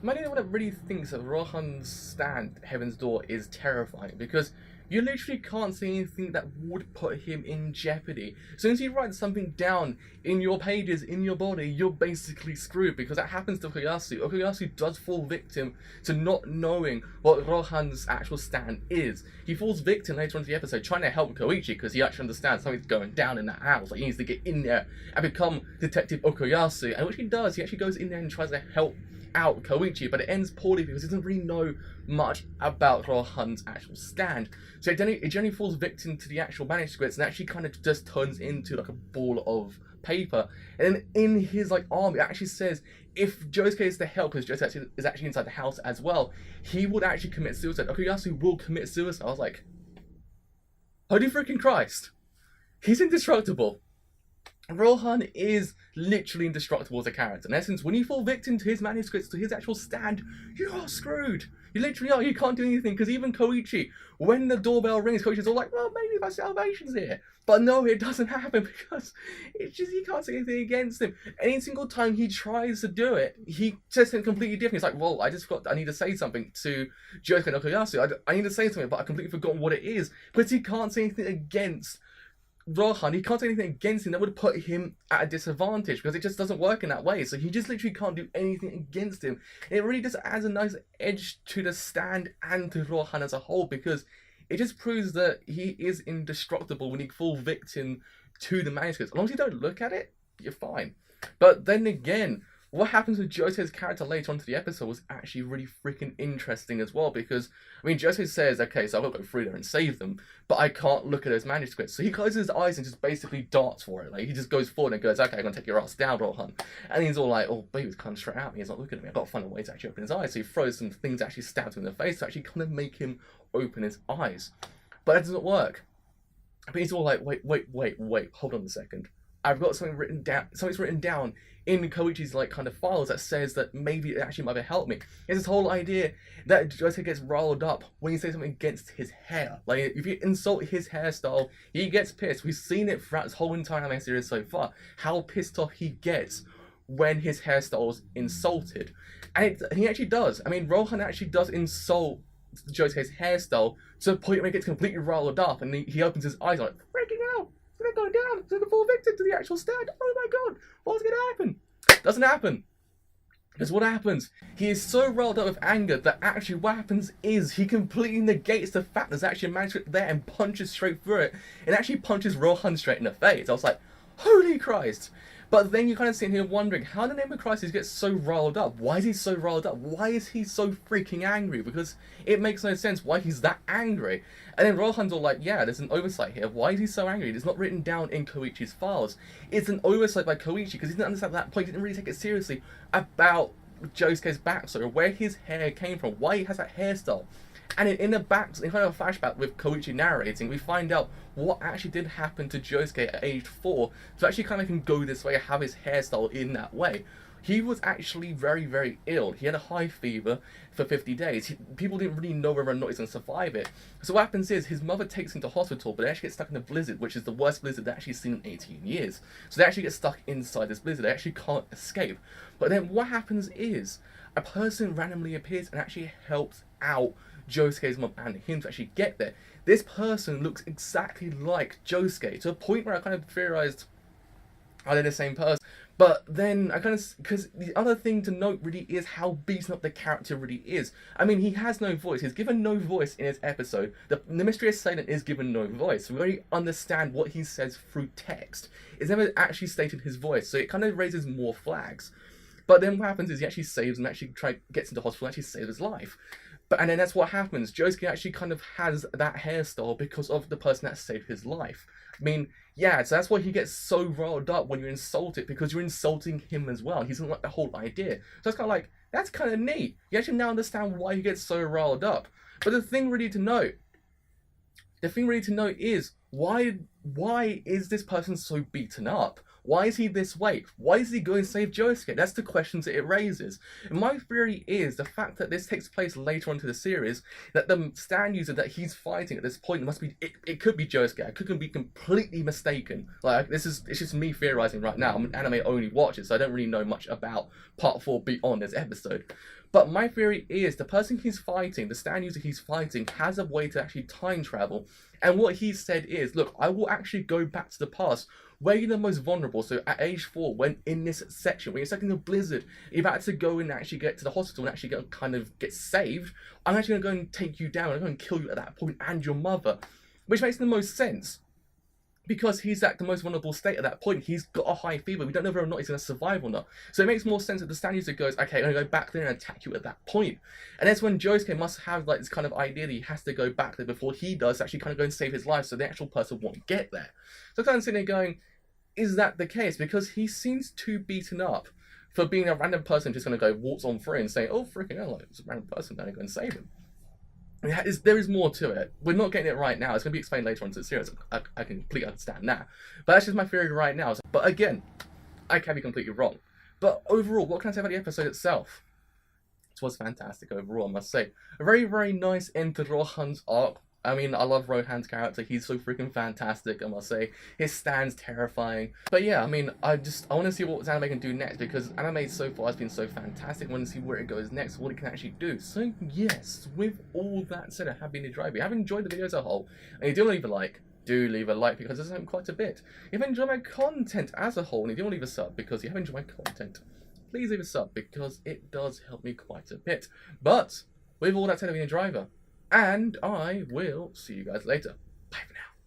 am I the only one that really thinks that Rohan's stand, Heaven's Door, is terrifying? Because you literally can't see anything that would put him in jeopardy. As soon as you write something down in your pages, in your body, you're basically screwed, because that happens to Okuyasu. Okuyasu does fall victim to not knowing what Rohan's actual stand is. He falls victim later on in the episode trying to help Koichi, because he actually understands something's going down in that house. Like, he needs to get in there and become Detective Okuyasu, and which he does. He actually goes in there and tries to help out Koichi, but it ends poorly because he doesn't really know much about Rohan's actual stand. So it generally falls victim to the actual manuscripts and actually kind of just turns into like a ball of paper. And then in his like arm, it actually says if Josuke is to help, because Josuke is actually inside the house as well, he would actually commit suicide. Okuyasu will commit suicide. I was like, holy freaking Christ, he's indestructible. Rohan is literally indestructible as a character. In essence, when you fall victim to his manuscripts, to his actual stand, you are screwed. You literally are. You can't do anything, because even Koichi, when the doorbell rings, Koichi's all like, well, maybe my salvation's here. But no, it doesn't happen, because it's just, he can't say anything against him. Any single time he tries to do it, he says something completely different. He's like, well, I need to say something to Josuke and Okuyasu. I need to say something, but I've completely forgotten what it is. Because he can't say anything against Rohan. He can't say anything against him that would put him at a disadvantage, because it just doesn't work in that way. So he just literally can't do anything against him. And it really just adds a nice edge to the stand and to Rohan as a whole, because it just proves that he is indestructible when he falls victim to the manuscripts. As long as you don't look at it, you're fine. But then again, what happens with Josuke's character later on to the episode was actually really freaking interesting as well, because, I mean, Josuke says, okay, so I've got to go through there and save them, but I can't look at those manuscripts. So he closes his eyes and just basically darts for it. Like, he just goes forward and goes, okay, I'm going to take your ass down, Rohan. And he's all like, oh, baby's coming straight at me. He's not looking at me. I've got to find a way to actually open his eyes. So he throws some things that actually stabs him in the face to actually kind of make him open his eyes. But that doesn't work. But he's all like, wait, hold on a second. I've got something written down. Something's written down in Koichi's like kind of files that says that maybe it actually might have helped me. It's this whole idea that Josuke gets riled up when you say something against his hair. Like, if you insult his hairstyle, he gets pissed. We've seen it throughout this whole entire anime series so far, how pissed off he gets when his hairstyle's insulted. And he actually does. I mean, Rohan actually does insult Josuke's hairstyle to the point where he gets completely riled up, and he opens his eyes like, freaking out. It's gonna go down. It's gonna fall victim to the actual stand. Oh my god, what's gonna happen? Doesn't happen. Because what happens? He is so riled up with anger that actually what happens is he completely negates the fact there's actually a manuscript there and punches straight through it, and actually punches Rohan straight in the face. I was like, holy Christ. But then you kind of sit here wondering, how in the name of Christ he gets so riled up? Why is he so riled up? Why is he so freaking angry? Because it makes no sense why he's that angry. And then Rohan's all like, yeah, there's an oversight here. Why is he so angry? It's not written down in Koichi's files. It's an oversight by Koichi, because he didn't understand at that point, he didn't really take it seriously about Josuke's backstory, where his hair came from, why he has that hairstyle. And in the back, in kind of a flashback with Koichi narrating, we find out what actually did happen to Josuke at age 4 to actually kind of can go this way, have his hairstyle in that way. He was actually very, very ill. He had a high fever for 50 days. People didn't really know whether or not he's going to survive it. So what happens is his mother takes him to hospital, but they actually get stuck in a blizzard, which is the worst blizzard they've actually seen in 18 years. So they actually get stuck inside this blizzard. They actually can't escape. But then what happens is a person randomly appears and actually helps out Josuke's mom and him to actually get there. This person looks exactly like Josuke, to a point where I kind of theorized, are they the same person? But then I kind of, because the other thing to note really is how beaten up the character really is. I mean, he has no voice. He's given no voice in his episode. The mysterious assailant is given no voice. We only understand what he says through text. It's never actually stated his voice, so it kind of raises more flags. But then what happens is he actually saves him, actually gets into hospital, and actually saves his life. And then that's what happens. Josuke actually kind of has that hairstyle because of the person that saved his life. I mean, yeah, so that's why he gets so riled up when you insult it, because you're insulting him as well. He doesn't like the whole idea. So it's kind of like, that's kind of neat. You actually now understand why he gets so riled up. But the thing really to note is, why is this person so beaten up? Why is he this way? Why is he going to save Josuke? That's the questions that it raises. And my theory is the fact that this takes place later on to the series, that the stand user that he's fighting at this point must be, it could be Josuke. I could be completely mistaken. Like, it's just me theorizing right now. I'm an anime only watcher, so I don't really know much about Part 4 beyond this episode. But my theory is the person he's fighting, the stand user he's fighting, has a way to actually time travel. And what he said is, look, I will actually go back to the past where you're the most vulnerable. So at age 4, when in this section, when you're stuck in a blizzard, you've had to go and actually get to the hospital and actually get saved. I'm actually going to go and take you down. I'm going to kill you at that point and your mother. Which makes the most sense. Because he's at the most vulnerable state at that point. He's got a high fever. We don't know whether or not he's going to survive or not. So it makes more sense that the stand user goes, okay, I'm going to go back there and attack you at that point. And that's when Josuke must have like this kind of idea that he has to go back there before he does actually kind of go and save his life so the actual person won't get there. So I'm kind of sitting there going, is that the case? Because he seems too beaten up for being a random person just going to go waltz on through and say, oh, freaking hell, like, it's a random person, then I go and save him. There is more to it. We're not getting it right now. It's going to be explained later on in the series. I can completely understand that. But that's just my theory right now. But again, I can be completely wrong. But overall, what can I say about the episode itself? It was fantastic overall, I must say. A very, very nice end to Rohan's arc. I mean, I love Rohan's character. He's so freaking fantastic, I must say. His stand's terrifying. But yeah, I mean, I want to see what anime can do next, because anime so far has been so fantastic. I want to see where it goes next, what it can actually do. So yes, with all that said, I have been enjoying it. If you have enjoyed the video as a whole, and you do leave a like, do leave a like, because it's helped quite a bit. If you enjoy my content as a whole, and if you don't leave a sub because you have enjoyed my content, please leave a sub, because it does help me quite a bit. But with all that said, I've been a driver. And I will see you guys later.